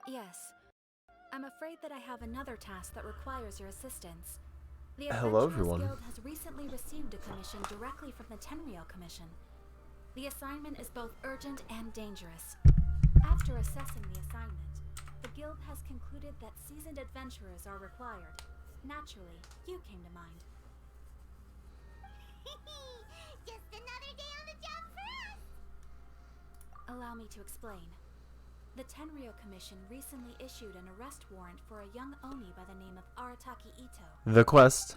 Yes. I'm afraid that I have another task that requires your assistance. The Hello, Adventurers everyone. Guild has recently received a commission directly from the Tenryou Commission. The assignment is both urgent and dangerous. After assessing the assignment, the Guild has concluded that seasoned adventurers are required. Naturally, you came to mind. Just another day on the job for us! Allow me to explain. The Tenryou Commission recently issued an arrest warrant for a young Oni by the name of Arataki Itto. The quest.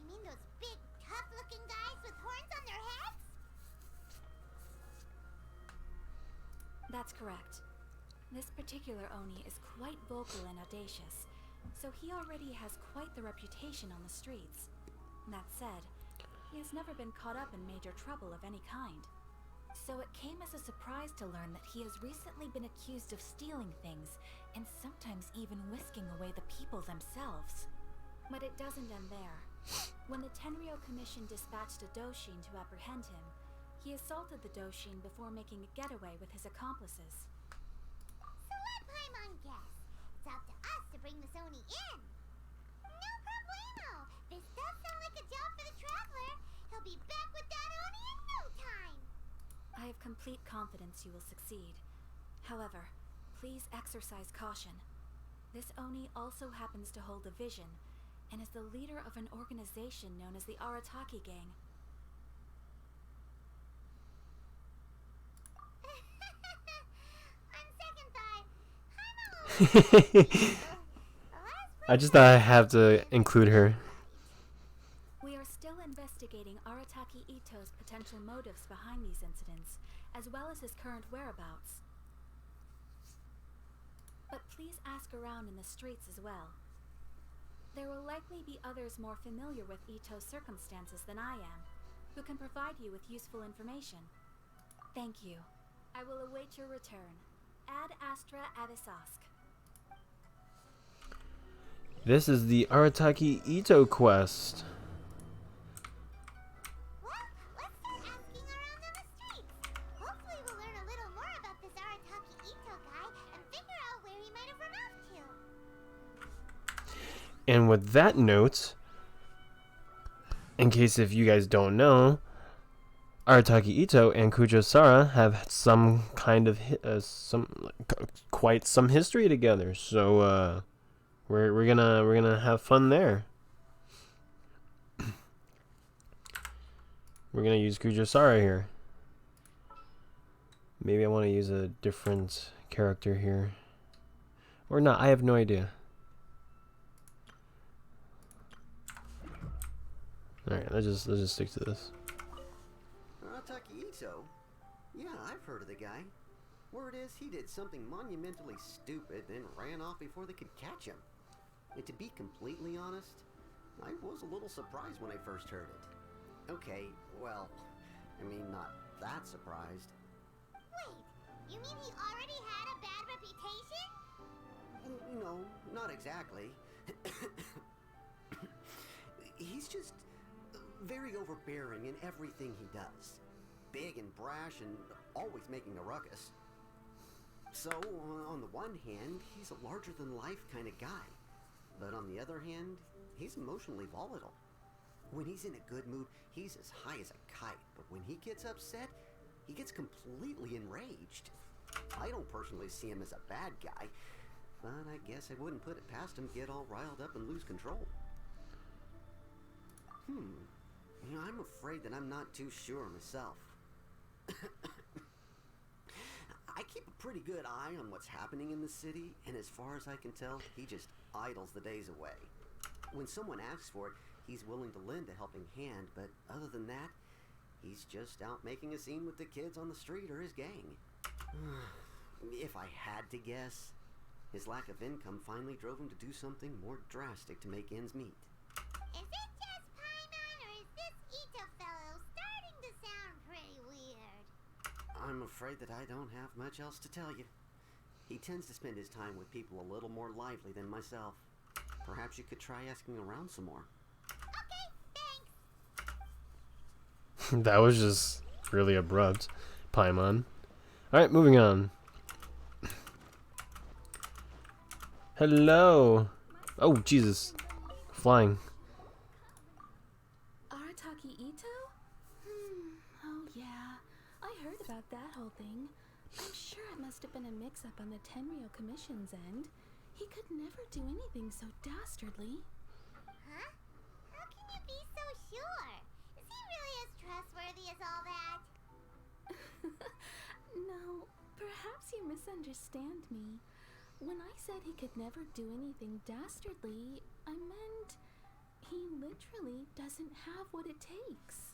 You mean those big, tough-looking guys with horns on their heads? That's correct. This particular Oni is quite vocal and audacious, so he already has quite the reputation on the streets. That said, he has never been caught up in major trouble of any kind. So it came as a surprise to learn that he has recently been accused of stealing things, and sometimes even whisking away the people themselves. But it doesn't end there. When the Tenryou Commission dispatched a Doshin to apprehend him, he assaulted the Doshin before making a getaway with his accomplices. So let Paimon guess. It's up to us to bring the Sony in. No problemo. This does sound like a job for the Traveler. He'll be back with that Oni in no time. I have complete confidence you will succeed. However, please exercise caution. This Oni also happens to hold a vision, and is the leader of an organization known as the Arataki Gang. On second thought, I'm I just thought I have to include her. We are still investigating Arataki Itto's potential motives behind these incidents, as well as his current whereabouts. But please ask around in the streets as well. There will likely be others more familiar with Itto's circumstances than I am, who can provide you with useful information. Thank you. I will await your return. Ad Astra Avisask. This is the Arataki Itto quest. Well, let's start asking around in the streets. Hopefully we'll learn a little more about this Arataki Itto guy and figure out where he might have run off to. And with that note, in case if you guys don't know, Arataki Itto and Kujo Sara have some kind of quite some history together. So we're gonna have fun there. We're gonna use Kujo Sara here. Maybe I want to use a different character here, or not. I have no idea. All right, let's just stick to this. Arataki Itto? Yeah, I've heard of the guy. Word is he did something monumentally stupid, then ran off before they could catch him. And to be completely honest, I was a little surprised when I first heard it. Okay, well, I mean, not that surprised. Wait, you mean he already had a bad reputation? No, not exactly. He's just very overbearing in everything he does. Big and brash and always making a ruckus. So, on the one hand, he's a larger-than-life kind of guy. But on the other hand, he's emotionally volatile. When he's in a good mood, he's as high as a kite. But when he gets upset, he gets completely enraged. I don't personally see him as a bad guy, but I guess I wouldn't put it past him to get all riled up and lose control. You know, I'm afraid that I'm not too sure myself. I keep a pretty good eye on what's happening in the city, and as far as I can tell, he just idles the days away. When someone asks for it, he's willing to lend a helping hand, but other than that, he's just out making a scene with the kids on the street or his gang. If I had to guess, his lack of income finally drove him to do something more drastic to make ends meet. Is it just Paimon, or is this Itto fellow starting to sound pretty weird? I'm afraid that I don't have much else to tell you. He tends to spend his time with people a little more lively than myself. Perhaps you could try asking around some more. Okay, thanks. That was just really abrupt, Paimon. Alright, moving on. Hello. Oh, Jesus. Flying. Arataki Itto? Oh yeah. I heard about that whole thing. I'm sure it must have been a mix-up on the Tenryo Commission's end. He could never do anything so dastardly. Huh? How can you be so sure? Is he really as trustworthy as all that? No, perhaps you misunderstand me. When I said he could never do anything dastardly, I meant he literally doesn't have what it takes.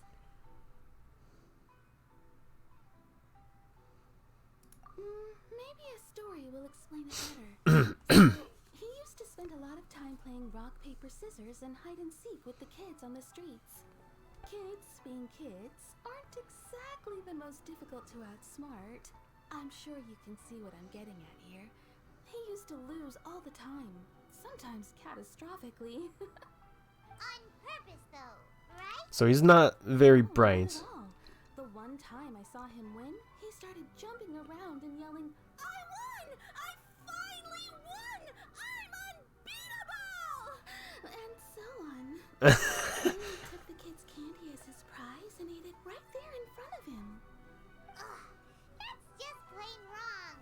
Maybe a story will explain it better. So, he used to spend a lot of time playing rock, paper, scissors and hide and seek with the kids on the streets. Kids, being kids, aren't exactly the most difficult to outsmart. I'm sure you can see what I'm getting at here. He used to lose all the time, sometimes catastrophically. On purpose, though, right? So he's not very No, bright. not at all. The one time I saw him win, he started jumping around and yelling, "I won! I finally won! I'm unbeatable!" And so on. Then he took the kid's candy as his prize and ate it right there in front of him. Ugh, that's just plain wrong.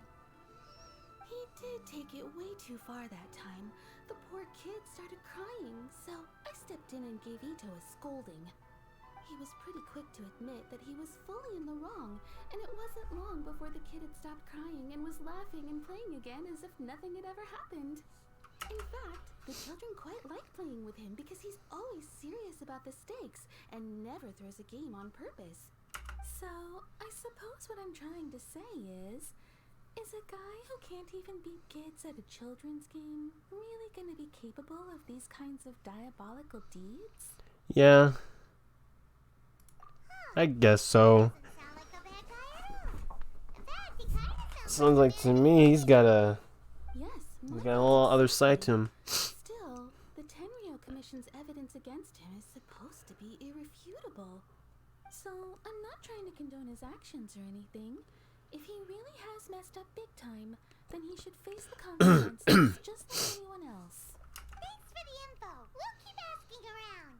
He did take it way too far that time. The poor kid started crying, so I stepped in and gave Itto a scolding. He was pretty quick to admit that he was fully in the wrong, and it wasn't long before the kid had stopped crying and was laughing and playing again as if nothing had ever happened. In fact, the children quite like playing with him because he's always serious about the stakes and never throws a game on purpose. So, I suppose what I'm trying to say is a guy who can't even beat kids at a children's game really gonna be capable of these kinds of diabolical deeds? Yeah. I guess so. Doesn't sound like a bad guy at all. In fact, he kind of Sounds like to me he's got a Yes, he's got a whole other side to him. Still, the Tenryo Commission's evidence against him is supposed to be irrefutable. So, I'm not trying to condone his actions or anything. If he really has messed up big time, then he should face the consequences just like anyone else. Thanks for the info. We'll keep asking around.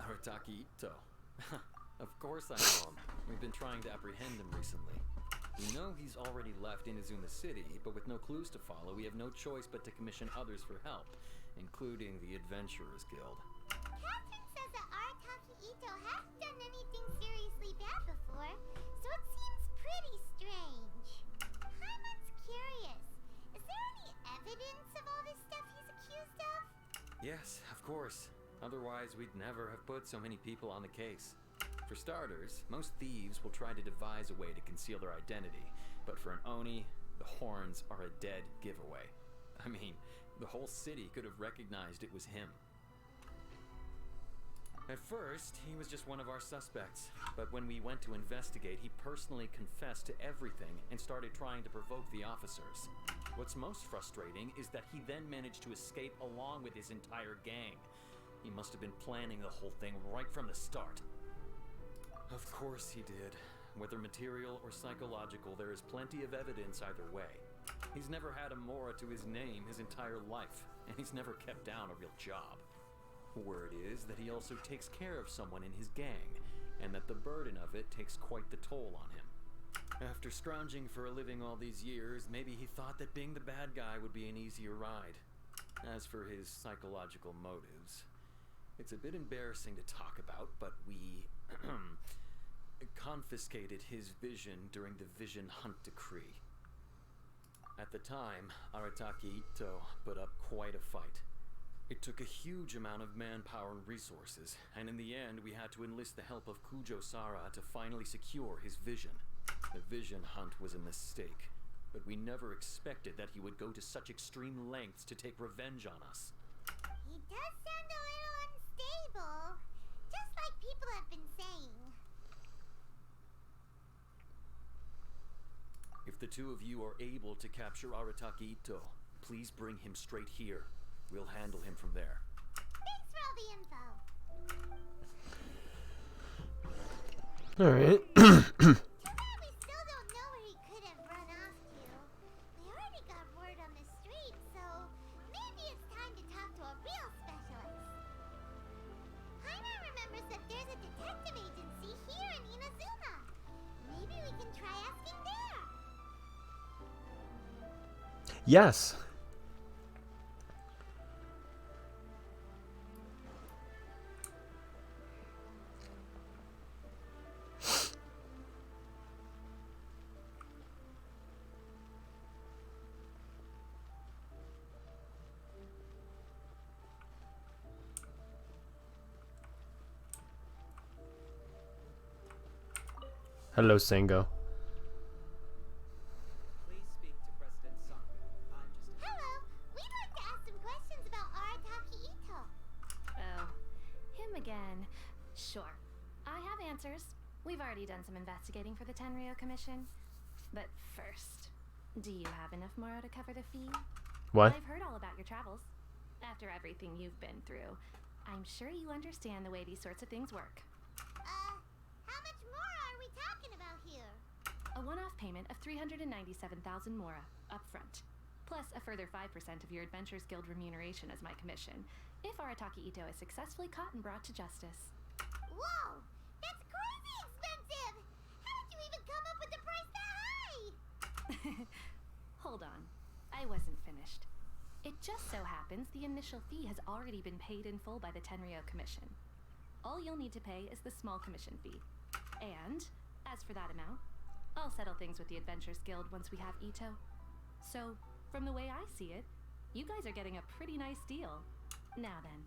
Arataki Itto. Of course I know him. We've been trying to apprehend him recently. We know he's already left Inazuma City, but with no clues to follow, we have no choice but to commission others for help, including the Adventurers Guild. Catherine says that Arataki Itto hasn't done anything seriously bad before, so it seems pretty strange. Paimon's curious. Is there any evidence of all this stuff he's accused of? Yes, of course. Otherwise, we'd never have put so many people on the case. For starters, most thieves will try to devise a way to conceal their identity, but for an Oni, the horns are a dead giveaway. I mean, the whole city could have recognized it was him. At first, he was just one of our suspects, but when we went to investigate, he personally confessed to everything and started trying to provoke the officers. What's most frustrating is that he then managed to escape along with his entire gang. He must have been planning the whole thing right from the start. Of course he did. Whether material or psychological, there is plenty of evidence either way. He's never had a Mora to his name his entire life, and he's never kept down a real job. Word is that he also takes care of someone in his gang, and that the burden of it takes quite the toll on him. After scrounging for a living all these years, maybe he thought that being the bad guy would be an easier ride. As for his psychological motives, it's a bit embarrassing to talk about, but we confiscated his vision during the Vision Hunt Decree. At the time, Arataki Itto put up quite a fight. It took a huge amount of manpower and resources, and in the end we had to enlist the help of Kujo Sara to finally secure his vision. The Vision Hunt was a mistake, but we never expected that he would go to such extreme lengths to take revenge on us. He does sound a little unstable, just like people have been saying. If the two of you are able to capture Arataki Itto, please bring him straight here. We'll handle him from there. Thanks for all the info. Alright. Too bad we still don't know where he could have run off to. We already got word on the street, so maybe it's time to talk to a real specialist. Paimon remembers that there's a detective agency here in Inazuma. Maybe we can try asking there. Yes. Hello, Sango. Please speak to President Sango. I'm just... Hello, we'd like to ask some questions about Arataki Itto. Oh, him again. Sure. I have answers. We've already done some investigating for the Tenryo Commission. But first, do you have enough Moro to cover the fee? What? I've heard all about your travels. After everything you've been through, I'm sure you understand the way these sorts of things work. How much more are we talking about here? A one-off payment of 397,000 Mora, up front. Plus a further 5% of your Adventures Guild remuneration as my commission, if Arataki Itto is successfully caught and brought to justice. Whoa! That's crazy expensive! How did you even come up with the price that high? Hold on. I wasn't finished. It just so happens the initial fee has already been paid in full by the Tenryo Commission. All you'll need to pay is the small commission fee. And, as for that amount, I'll settle things with the Adventures Guild once we have Itto. So, from the way I see it, you guys are getting a pretty nice deal. Now then,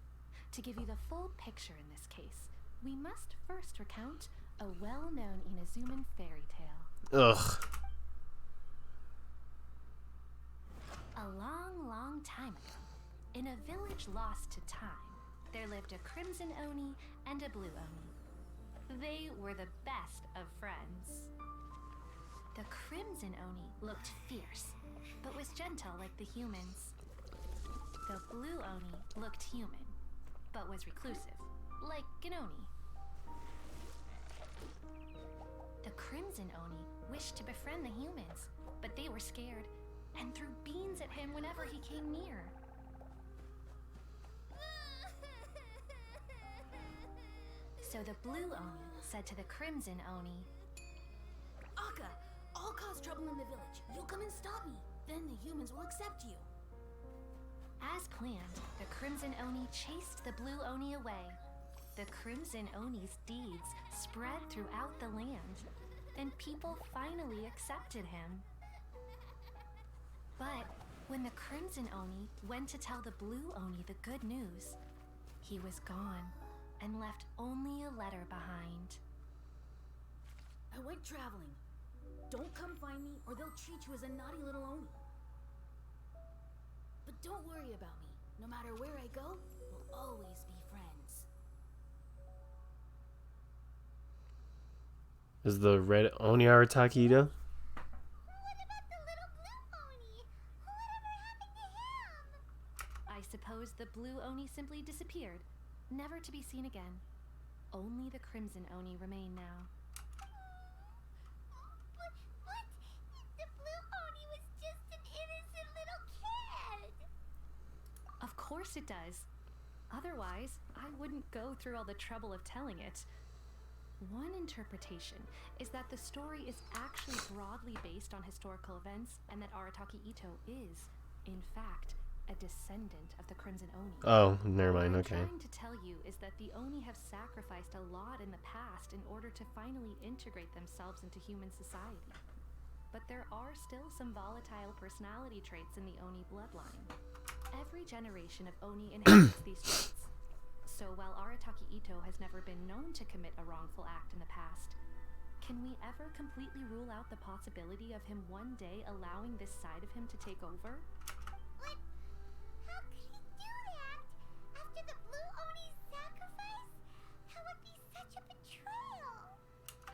to give you the full picture in this case, we must first recount a well-known Inazuman fairy tale. Ugh. A long, long time ago, in a village lost to time, there lived a Crimson Oni and a Blue Oni. They were the best of friends. The Crimson Oni looked fierce, but was gentle like the humans. The Blue Oni looked human, but was reclusive, like an Oni. The Crimson Oni wished to befriend the humans, but they were scared and threw beans at him whenever he came near. So the Blue Oni said to the Crimson Oni, Akka, I'll cause trouble in the village. You come and stop me. Then the humans will accept you. as planned, the Crimson Oni chased the Blue Oni away. The Crimson Oni's deeds spread throughout the land, and people finally accepted him. But when the Crimson Oni went to tell the Blue Oni the good news, he was gone and left only a letter behind. I went traveling. Don't come find me or they'll treat you as a naughty little Oni. But don't worry about me. No matter where I go, we'll always be friends. Is the red Oni Arataki Itto? What about the little blue Oni? Whatever happened to him? I suppose the Blue Oni simply disappeared, never to be seen again. Only the Crimson Oni remain now. But what? The blue Oni was just an innocent little kid. Of course it does. Otherwise, I wouldn't go through all the trouble of telling it. One interpretation is that the story is actually broadly based on historical events and that Arataki Itto is, in fact, a descendant of the Crimson Oni. Oh, never mind. What Okay. I'm trying to tell you is that the Oni have sacrificed a lot in the past in order to finally integrate themselves into human society. But there are still some volatile personality traits in the Oni bloodline. Every generation of Oni inherits these traits. So while Arataki Itto has never been known to commit a wrongful act in the past, can we ever completely rule out the possibility of him one day allowing this side of him to take over? But how could he do that? After the blue Oni's sacrifice? That would be such a betrayal.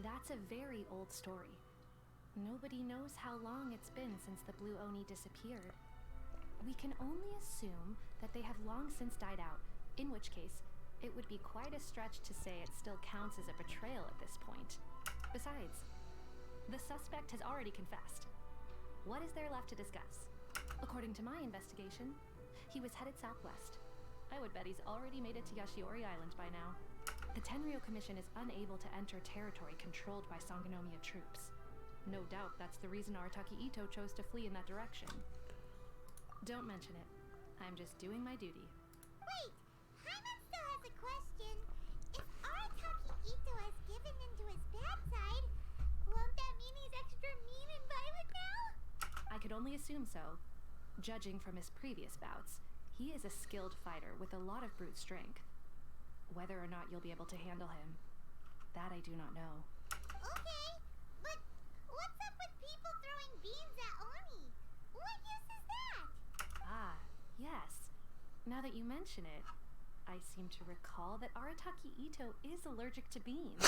That's a very old story. Nobody knows how long it's been since the Blue Oni disappeared. We can only assume that they have long since died out, in which case, it would be quite a stretch to say it still counts as a betrayal at this point. Besides, the suspect has already confessed. What is there left to discuss? According to my investigation, he was headed southwest. I would bet he's already made it to Yashiori Island by now. The Tenryo Commission is unable to enter territory controlled by Sangonomiya troops. No doubt that's the reason Arataki Itto chose to flee in that direction. Don't mention it. I'm just doing my duty. Wait, Hyman still has a question. If Arataki Itto has given into his bad side, won't that mean he's extra mean and violent now? I could only assume so. Judging from his previous bouts, he is a skilled fighter with a lot of brute strength. Whether or not you'll be able to handle him, that I do not know. Okay, but what's up with people throwing beans at Oni? What use is that? Ah, yes. Now that you mention it, I seem to recall that Arataki Itto is allergic to beans.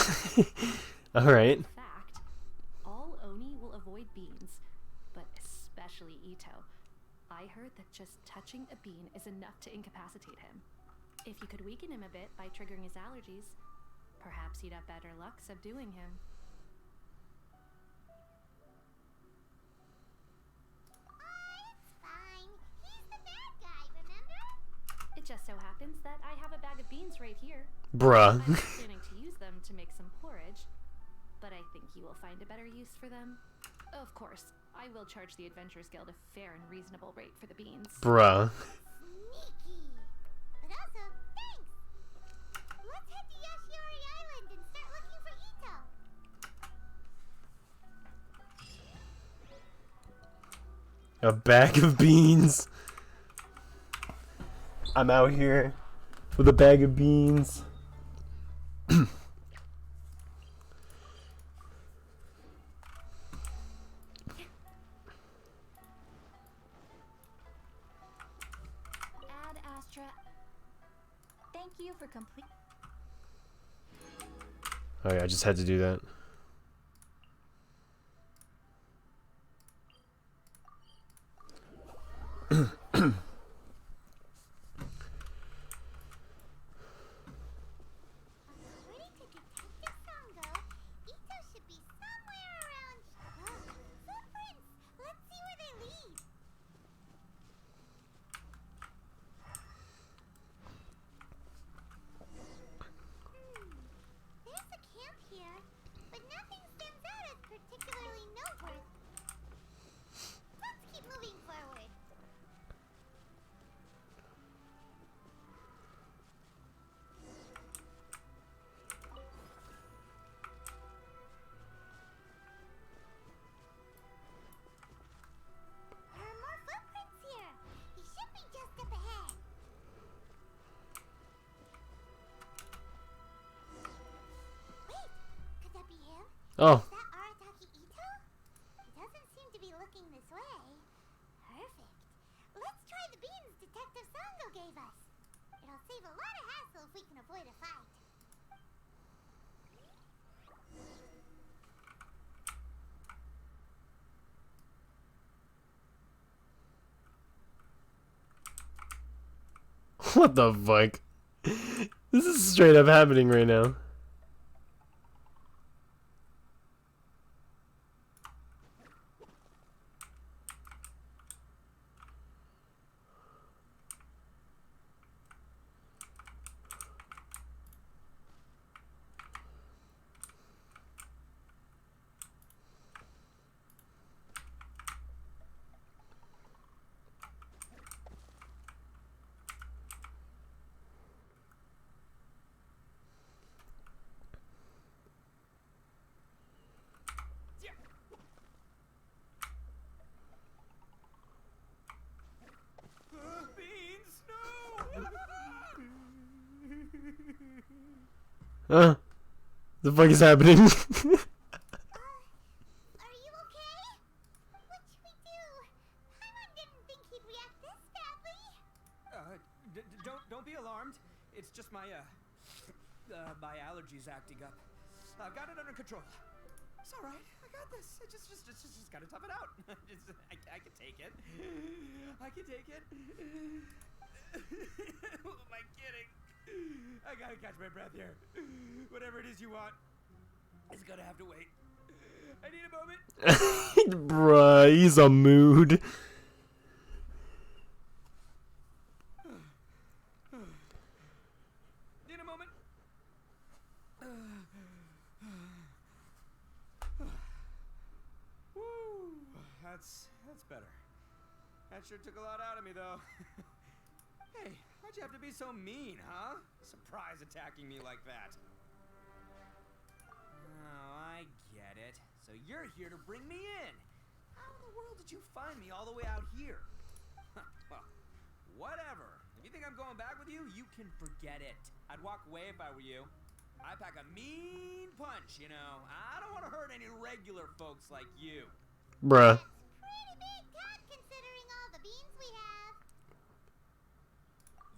Alright. In fact, all Oni will avoid beans, but especially Itto. I heard that just touching a bean is enough to incapacitate him. If you could weaken him a bit by triggering his allergies, perhaps you'd have better luck subduing him. It's fine. He's the bad guy, remember? It just so happens that I have a bag of beans right here. Bruh. I'm planning to use them to make some porridge, but I think you will find a better use for them. Of course, I will charge the Adventurers Guild a fair and reasonable rate for the beans. Bruh. Sneaky. But also, thanks. Let's head to Yashiori Island and start looking for Itto. A bag of beans. I'm out here with a bag of beans. Ad Astra. Thank you for complete. Oh yeah, I just had to do that. According to Detective Sango, Itto should be somewhere around. Footprints! Let's see where they lead. There's a camp here, but nothing stands out as particularly noteworthy. Let's keep moving forward. There are more footprints here. He should be just up ahead. Wait, could that be him? Oh, Is that Arataki Itto? He doesn't seem to be looking this way. Perfect. Let's try the beans Detective Sango gave us. It'll save a lot of hassle if we can avoid a fight. what the fuck? This is straight up happening right now. Beans, no! The fuck is happening? Are you okay? What should we do? Paimon didn't think he'd react this badly. Don't be alarmed. It's just my my allergies acting up. I've got it under control. It's all right. I got this. I just gotta tough it out. I can take it. I can take it. Who am I kidding? I gotta catch my breath here. Whatever it is you want, it's gonna have to wait. I need a moment. Bruh, he's a mood. Need a moment. Woo, that's better. That sure took a lot out of me, though. Hey, why'd you have to be so mean, huh? Surprise attacking me like that. Oh, I get it. So you're here to bring me in. How in the world did you find me all the way out here? Well, whatever. If you think I'm going back with you, you can forget it. I'd walk away if I were you. I pack a mean punch, you know. I don't want to hurt any regular folks like you. Bruh. Pretty big cut considering all the beans we have.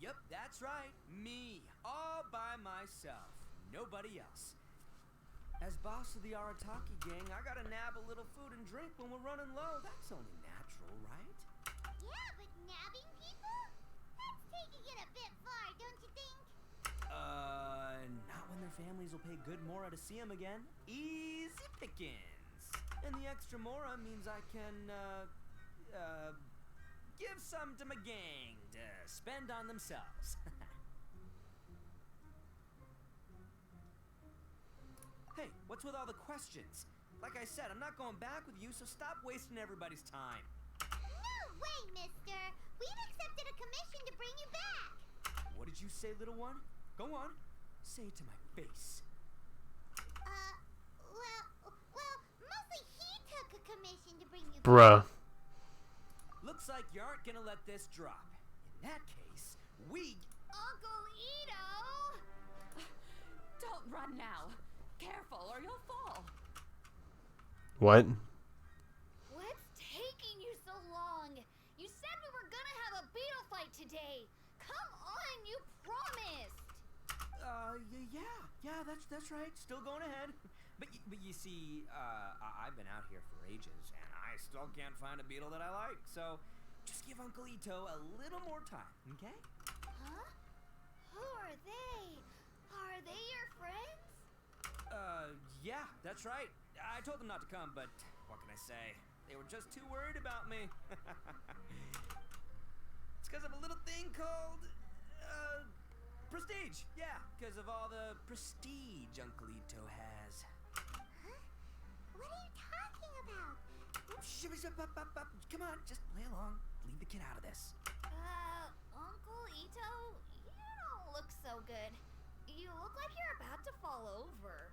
Yep, that's right. Me. All by myself. Nobody else. As boss of the Arataki gang, I gotta nab a little food and drink when we're running low. That's only natural, right? Yeah, but nabbing people? That's taking it a bit far, don't you think? Not when their families will pay good mora to see them again. Easy pickings. And the extra mora means I can, give some to my gang to spend on themselves. Hey, what's with all the questions? Like I said, I'm not going back with you, so stop wasting everybody's time. No way, mister. We've accepted a commission to bring you back. What did you say, little one? Go on. Say it to my face. Well, mostly he took a commission to bring you Bruh. Looks like you aren't gonna let this drop. In that case, we... Uncle Itto! Don't run now. Careful or you'll fall. What? What's taking you so long? You said we were gonna have a beetle fight today. Come on, you promised. Yeah, that's right. Still going ahead. But you see, I've been out here for ages, and I still can't find a beetle that I like. So, just give Uncle Itto a little more time, okay? Huh? Who are they? Are they your friends? Yeah, that's right. I told them not to come, but what can I say? They were just too worried about me. It's because of a little thing called, prestige. Yeah, because of all the prestige Uncle Itto has. Huh? What are you talking about? Come on, just play along. Leave the kid out of this. Uncle Itto, you don't look so good. You look like you're about to fall over.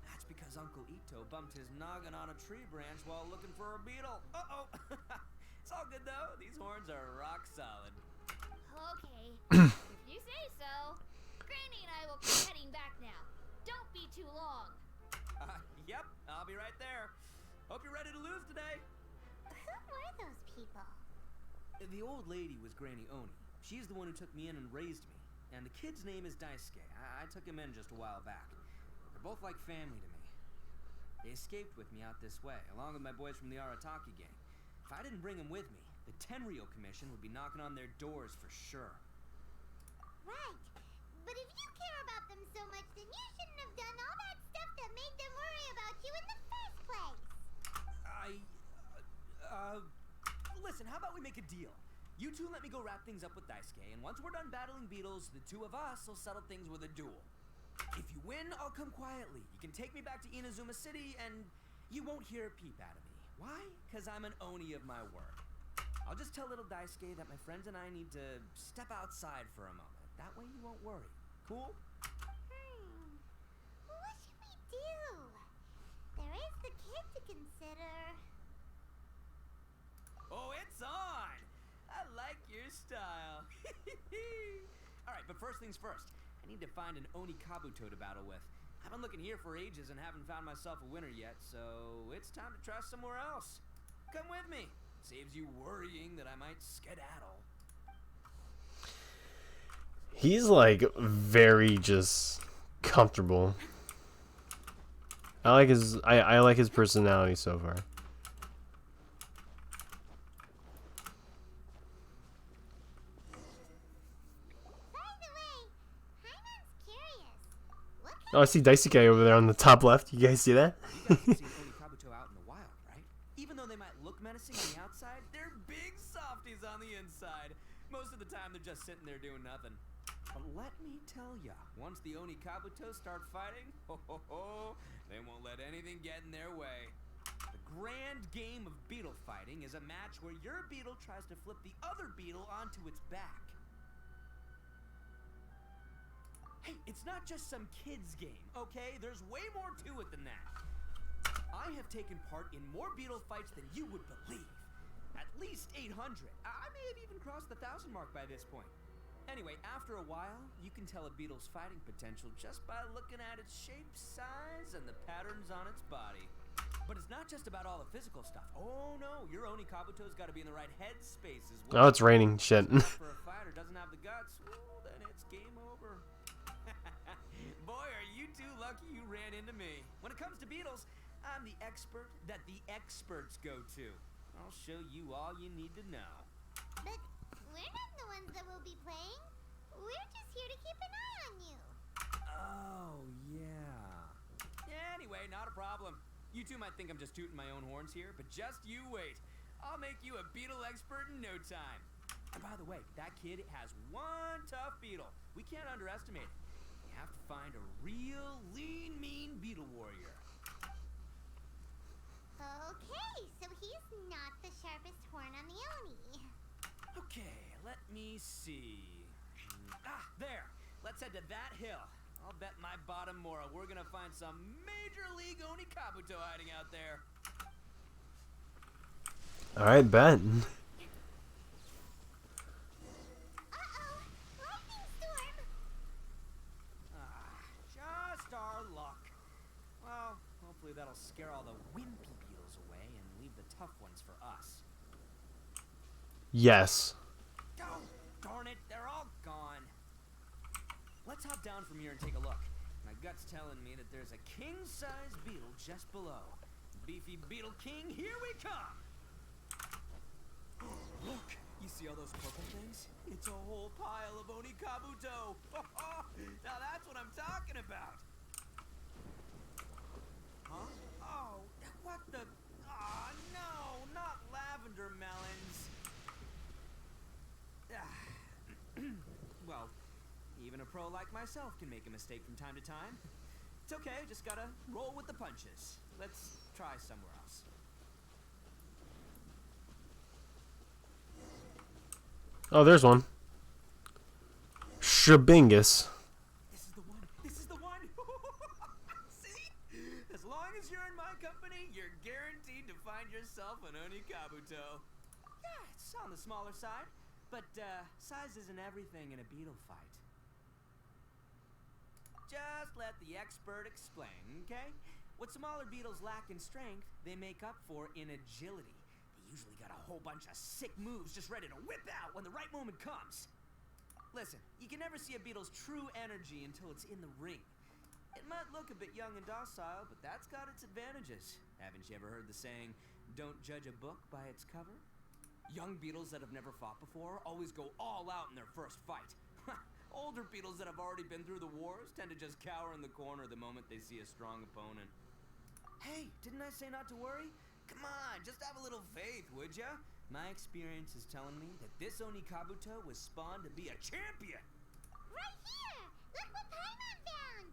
That's because Uncle Itto bumped his noggin on a tree branch while looking for a beetle. Uh-oh. It's all good, though. These horns are rock solid. Okay, if you say so. Granny and I will be heading back now. Don't be too long. Yep, I'll be right there. Hope you're ready to lose today. Who were those people? The old lady was Granny Oni. She's the one who took me in and raised me. And the kid's name is Daisuke. I took him in just a while back. They're both like family to me. They escaped with me out this way, along with my boys from the Arataki gang. If I didn't bring them with me, the Tenryou Commission would be knocking on their doors for sure. Right. But if you care about them so much, then you shouldn't have done all that stuff that made them worry about you in the first place. Listen, how about we make a deal? You two let me go wrap things up with Daisuke, and once we're done battling beetles, the two of us will settle things with a duel. If you win, I'll come quietly. You can take me back to Inazuma City, and you won't hear a peep out of me. Why? Because I'm an Oni of my word. I'll just tell little Daisuke that my friends and I need to step outside for a moment. That way you won't worry. Cool? What should we do? There is the kid to consider. Oh, it's on! I like your style. Alright, but first things first. I need to find an Oni Kabuto to battle with. I've been looking here for ages and haven't found myself a winner yet, so it's time to try somewhere else. Come with me. Saves you worrying that I might skedaddle. He's like very just comfortable. I like his personality so far. By the way, Hyman's curious. What Oh, I see Daisuke over there on the top left. You guys see that? You haven't seen Oni Kabuto out in the wild, right? Even though they might look menacing on the outside, they're big softies on the inside. Most of the time, they're just sitting there doing nothing. But let me tell ya, once the Oni Kabuto start fighting, they won't let anything get in their way. The grand game of beetle fighting is a match where your beetle tries to flip the other beetle onto its back. Hey, it's not just some kid's game, okay? There's way more to it than that. I have taken part in more beetle fights than you would believe. At least 800. I may have even crossed the 1,000 mark by this point. Anyway, after a while, you can tell a beetle's fighting potential just by looking at its shape, size, and the patterns on its body. But it's not just about all the physical stuff. Oh no, your Oni Kabuto's got to be in the right headspace as well. Oh, it's raining. Shit. For a fighter doesn't have the guts, well, then it's game over. Boy, are you two lucky you ran into me. When it comes to beetles, I'm the expert that the experts go to. I'll show you all you need to know. But we're not the ones that will be playing. We're just here to keep an eye on you. Oh, yeah. Anyway, not a problem. You two might think I'm just tooting my own horns here, but just you wait. I'll make you a beetle expert in no time. And by the way, that kid has one tough beetle. We can't underestimate it. You have to find a real lean, mean beetle warrior. Okay, so he's not the sharpest horn on the Oni. Okay, let me see. Ah, there. Let's head to that hill. I'll bet my bottom moral we're gonna find some major league Oni Kabuto hiding out there. Alright, bet. Uh-oh, lightning storm. Just our luck. Well, hopefully that'll scare all the wimpy beetles away and leave the tough ones for us. Yes. Oh, darn it, they're all gone. Let's hop down from here and take a look. My gut's telling me that there's a king-size beetle just below. Beefy Beetle King, here we come! Look, you see all those purple things? It's a whole pile of Oni Kabuto. Now that's what I'm talking about. Huh? Oh, what the? Ah, no, not lavender melons. Well, even a pro like myself can make a mistake from time to time. It's okay, just gotta roll with the punches. Let's try somewhere else. Oh, there's one. Shabingus. This is the one. This is the one. See? As long as you're in my company, you're guaranteed to find yourself an Oni Kabuto. Yeah, it's on the smaller side, but size isn't everything in a beetle fight. Just let the expert explain, okay? What smaller beetles lack in strength, they make up for in agility. They usually got a whole bunch of sick moves just ready to whip out when the right moment comes. Listen, you can never see a beetle's true energy until it's in the ring. It might look a bit young and docile, but that's got its advantages. Haven't you ever heard the saying, don't judge a book by its cover? Young beetles that have never fought before always go all out in their first fight. Older beetles that have already been through the wars tend to just cower in the corner the moment they see a strong opponent. Hey, didn't I say not to worry? Come on, just have a little faith, would ya? My experience is telling me that this Oni Kabuto was spawned to be a champion. Right here! Look what Paimon found!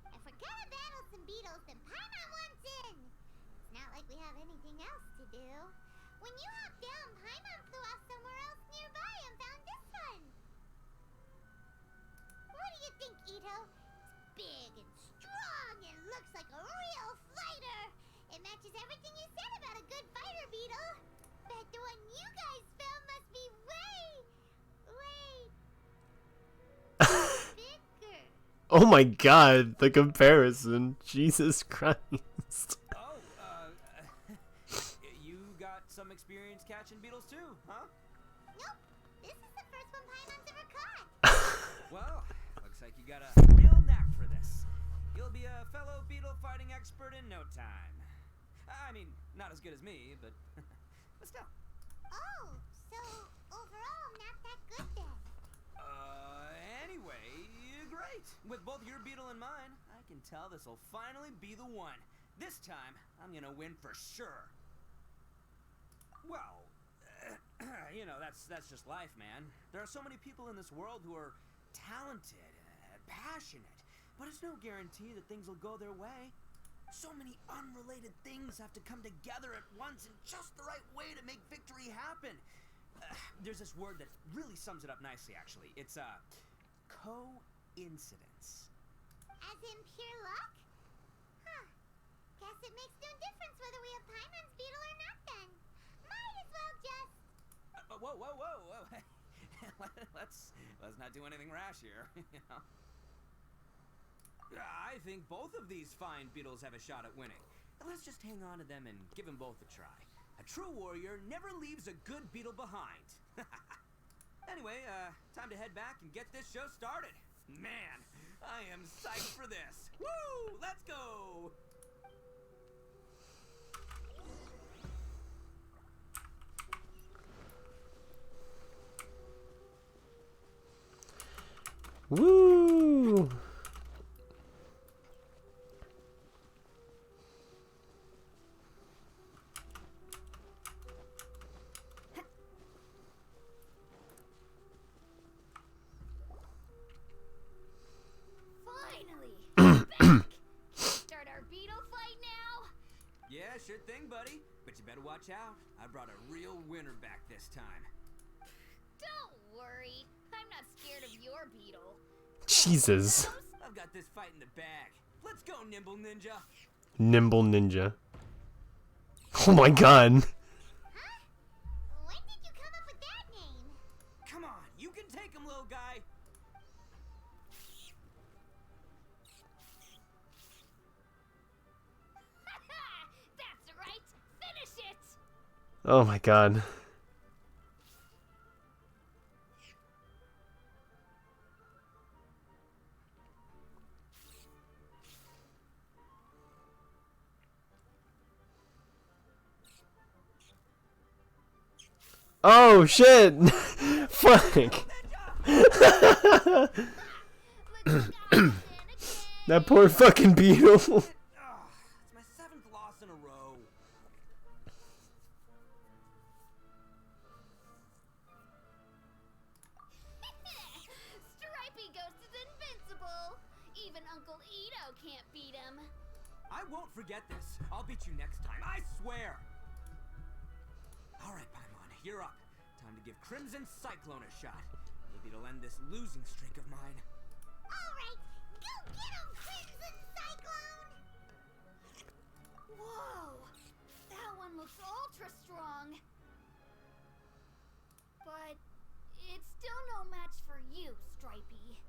If we're gonna battle some beetles, then Paimon wants in! It's not like we have anything else to do. When you hopped down, Paimon flew off somewhere else nearby and found this one. What do you think, Itto? It's big and strong and looks like a real fighter. It matches everything you said about a good fighter beetle. Bet the one you guys found must be way bigger. Oh my god, the comparison. Jesus Christ. Oh, you got some experience catching beetles too, huh? Nope. This is the first one Paimon's ever caught. Well, looks like you got a real knack for this. You'll be a fellow beetle fighting expert in no time. I mean, not as good as me, but still. Oh, so overall not that good then. Anyway, great. With both your beetle and mine, I can tell this'll finally be the one. This time, I'm gonna win for sure. Well, you know, that's just life, man. There are so many people in this world who are talented, passionate, but it's no guarantee that things will go their way. So many unrelated things have to come together at once in just the right way to make victory happen. There's this word that really sums it up nicely, actually. It's coincidence. As in pure luck? Huh. Guess it makes no difference whether we have Paimon's beetle or not then. Might as well just... Whoa. let's not do anything rash here, you know. I think both of these fine beetles have a shot at winning. Let's just hang on to them and give them both a try. A true warrior never leaves a good beetle behind. Anyway, time to head back and get this show started. Man, I am psyched for this. Woo! Let's go! Woo! Finally! Back! Start our beetle fight now? Yeah, sure thing, buddy. But you better watch out. I brought a real winner back this time. Don't worry. I'm not scared of your beetle. Jesus. I've got this fight in the bag. Let's go, Nimble Ninja. Nimble Ninja. Oh my god. Huh? When did you come up with that name? Come on, you can take him, little guy. That's right. Finish it. Oh my god. Oh shit! Fuck! That poor fucking beetle. It's my 7th loss in a row. Stripey Ghost is invincible. Even Uncle Itto can't beat him. I won't forget this. I'll beat you next time, I swear. All right, Paimon, you're up. Time to give Crimson Cyclone a shot. Maybe it'll end this losing streak of mine. Alright, go get him, Crimson Cyclone! Whoa! That one looks ultra strong. But it's still no match for you, Stripey.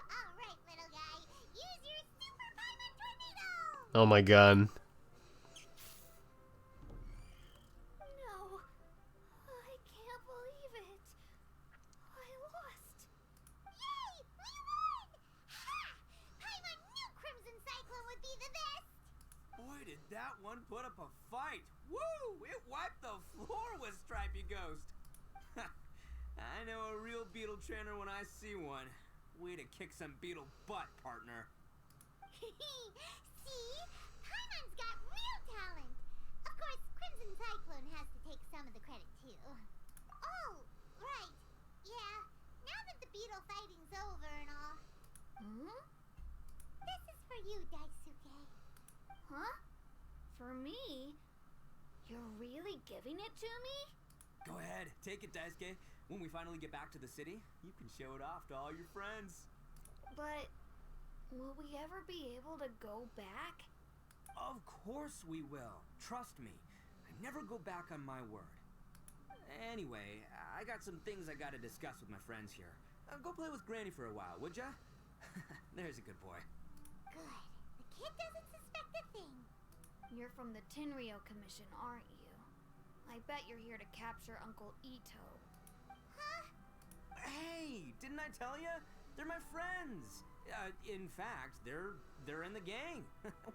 Alright, little guy. Use your Super Paimon Tornado! Oh my god. No. I can't believe it. I lost. Yay! We won! Ha! Paimon knew Crimson Cyclone would be the best! Boy, did that one put up a fight. Woo! It wiped the floor with Stripey Ghost. I know a real beetle trainer when I see one. Way to kick some beetle butt, partner. See? Paimon's got real talent! Of course, Crimson Cyclone has to take some of the credit, too. Oh, right. Yeah, now that the beetle fighting's over and all, Hmm? this is for you, Daisuke. Huh? For me? You're really giving it to me? Go ahead, take it, Daisuke. When we finally get back to the city, you can show it off to all your friends. But will we ever be able to go back? Of course we will. Trust me. I never go back on my word. Anyway, I got some things I gotta discuss with my friends here. Go play with Granny for a while, would ya? There's a good boy. Good. The kid doesn't suspect a thing. You're from the Tenryo Commission, aren't you? I bet you're here to capture Uncle Itto. Huh? Hey, didn't I tell ya? They're my friends. In fact, they're in the gang.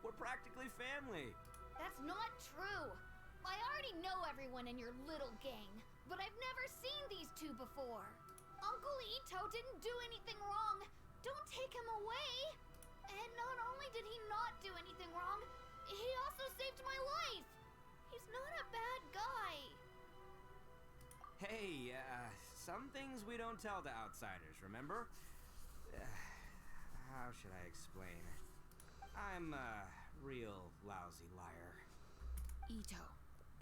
We're practically family. That's not true. I already know everyone in your little gang, but I've never seen these two before. Uncle Itto didn't do anything wrong. Don't take him away. And not only did he not do anything wrong, he also saved my life. He's not a bad guy. Hey, some things we don't tell to outsiders, remember? How should I explain? I'm a real lousy liar. Itto,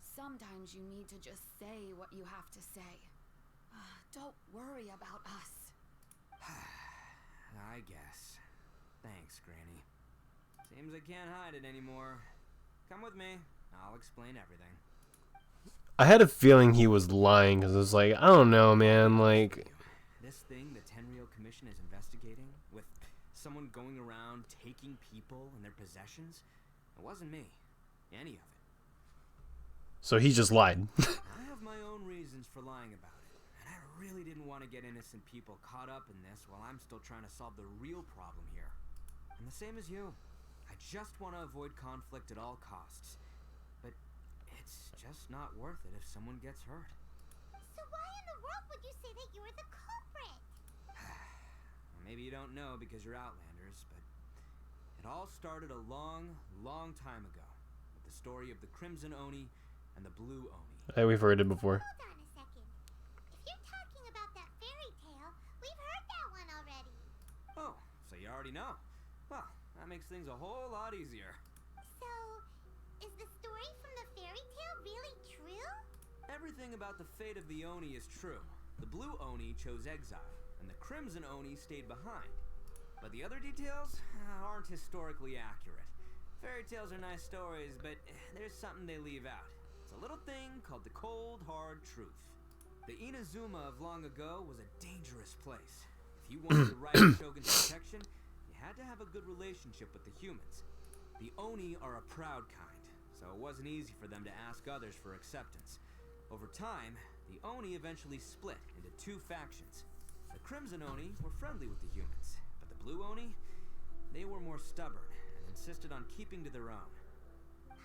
sometimes you need to just say what you have to say. Don't worry about us. I guess. Thanks, Granny. Seems I can't hide it anymore. Come with me. I'll explain everything. I had a feeling he was lying because I was like, I don't know, man. Like, This thing the Tenryou Commission is investigating, with someone going around taking people and their possessions, it wasn't me. Any of it. so he just lied. I have my own reasons for lying about it, and I really didn't want to get innocent people caught up in this while I'm still trying to solve the real problem here. And the same as you. I just want to avoid conflict at all costs. But it's just not worth it if someone gets hurt. So why in the world would you say that you're the culprit? Maybe you don't know because you're Outlanders, but it all started a long, long time ago with the story of the Crimson Oni and the Blue Oni. Hey, we've heard it before. Hold on a second. If you're talking about that fairy tale, we've heard that one already. Oh, so you already know. Well, that makes things a whole lot easier. So, is the story from the fairy tale really true? Everything about the fate of the Oni is true. The Blue Oni chose exile, and the Crimson Oni stayed behind. But the other details aren't historically accurate. Fairy tales are nice stories, but there's something they leave out. It's a little thing called the cold, hard truth. The Inazuma of long ago was a dangerous place. If you wanted the right Shogun's protection, you had to have a good relationship with the humans. The Oni are a proud kind, so it wasn't easy for them to ask others for acceptance. Over time, the Oni eventually split into two factions. The Crimson Oni were friendly with the humans, but the Blue Oni, they were more stubborn and insisted on keeping to their own.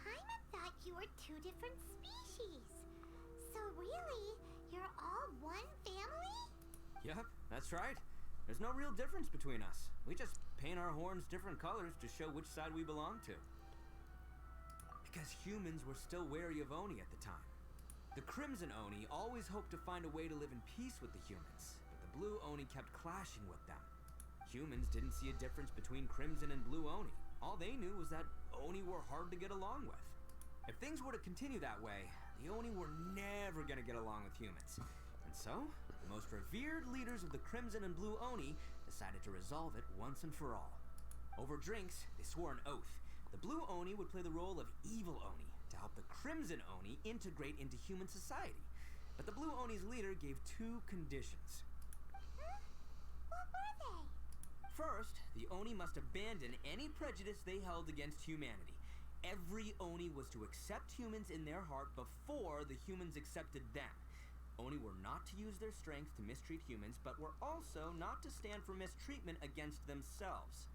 Paimon thought you were two different species. So really, you're all one family? Yep, that's right. There's no real difference between us. We just paint our horns different colors to show which side we belong to. Because humans were still wary of Oni at the time. The Crimson Oni always hoped to find a way to live in peace with the humans, but the Blue Oni kept clashing with them. Humans didn't see a difference between Crimson and Blue Oni. All they knew was that Oni were hard to get along with. If things were to continue that way, the Oni were never gonna get along with humans. And so, the most revered leaders of the Crimson and Blue Oni decided to resolve it once and for all. Over drinks, they swore an oath. The Blue Oni would play the role of evil Oni to help the Crimson Oni integrate into human society. But the Blue Oni's leader gave two conditions. Huh? What were they? First, the Oni must abandon any prejudice they held against humanity. Every Oni was to accept humans in their heart before the humans accepted them. Oni were not to use their strength to mistreat humans, but were also not to stand for mistreatment against themselves.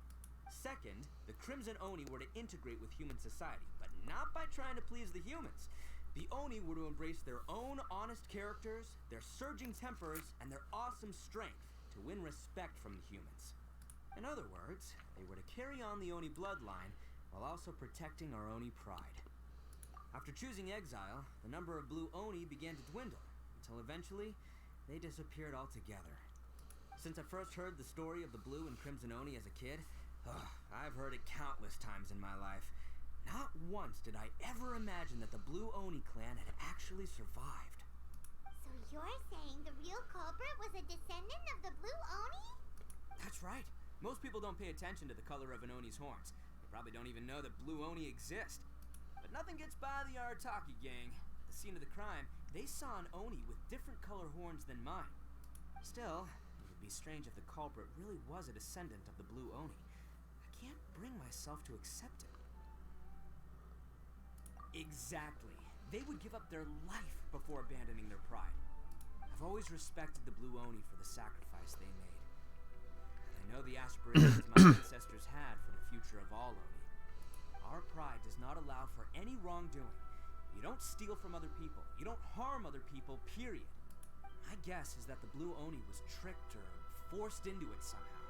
Second, the Crimson Oni were to integrate with human society, but not by trying to please the humans. The Oni were to embrace their own honest characters, their surging tempers, and their awesome strength to win respect from the humans. In other words, they were to carry on the Oni bloodline while also protecting our Oni pride. After choosing exile, the number of Blue Oni began to dwindle, until eventually, they disappeared altogether. Since I first heard the story of the Blue and Crimson Oni as a kid, I've heard it countless times in my life. Not once did I ever imagine that the Blue Oni clan had actually survived. So you're saying the real culprit was a descendant of the Blue Oni? That's right. Most people don't pay attention to the color of an Oni's horns. They probably don't even know that Blue Oni exist. But nothing gets by the Arataki gang. At the scene of the crime, they saw an Oni with different color horns than mine. Still, it would be strange if the culprit really was a descendant of the Blue Oni. I can't bring myself to accept it. Exactly. They would give up their life before abandoning their pride. I've always respected the Blue Oni for the sacrifice they made. I know the aspirations my ancestors had for the future of all Oni. Our pride does not allow for any wrongdoing. You don't steal from other people. You don't harm other people, period. My guess is that the Blue Oni was tricked or forced into it somehow.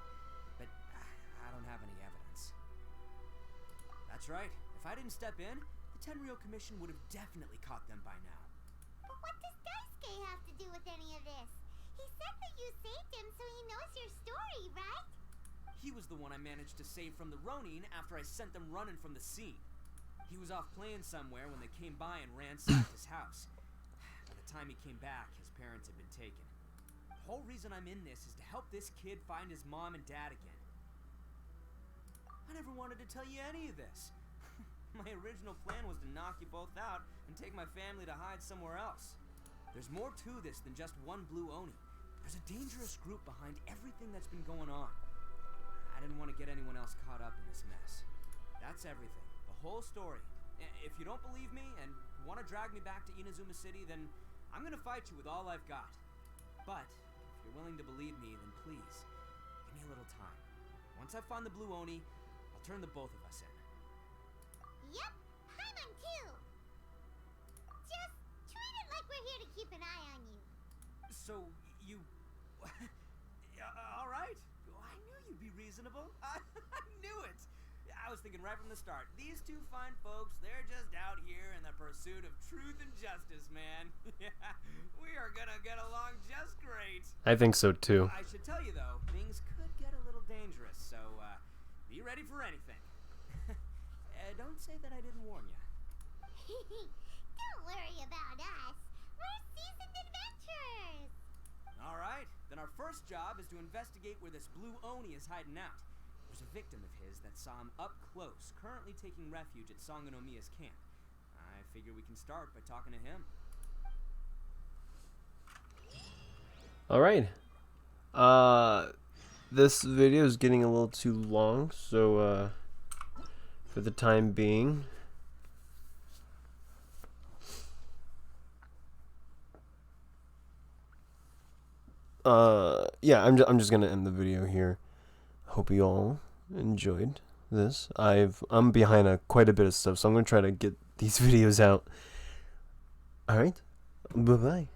But I don't have any evidence. That's right. If I didn't step in, the Tenryou Commission would have definitely caught them by now. But what does Daisuke have to do with any of this? He said that you saved him so he knows your story, right? He was the one I managed to save from the Ronin after I sent them running from the scene. He was off playing somewhere when they came by and ransacked his house. By the time he came back, his parents had been taken. The whole reason I'm in this is to help this kid find his mom and dad again. I never wanted to tell you any of this. My original plan was to knock you both out and take my family to hide somewhere else. There's more to this than just one blue Oni. There's a dangerous group behind everything that's been going on. I didn't want to get anyone else caught up in this mess. That's everything. The whole story. If you don't believe me and want to drag me back to Inazuma City, then I'm going to fight you with all I've got. But if you're willing to believe me, then please, give me a little time. Once I find the blue Oni, I'll turn the both of us in. Yep, Paimon too. Just treat it like we're here to keep an eye on you. So, you... all right. I knew you'd be reasonable. I knew it. I was thinking right from the start, these two fine folks, they're just out here in the pursuit of truth and justice, man. We are gonna get along just great. I think so too. I should tell you though, things could get a little dangerous, so be ready for anything. Don't say that I didn't warn you. Don't worry about us. We're seasoned adventurers. All right, then our first job is to investigate where this blue Oni is hiding out. There's a victim of his that saw him up close, currently taking refuge at Sangonomiya's camp. I figure we can start by talking to him. Alright. This video is getting a little too long, so for the time being, yeah, I'm just gonna end the video here. Hope you all enjoyed this. I'm behind quite a bit of stuff, so I'm gonna try to get these videos out. Alright, bye bye.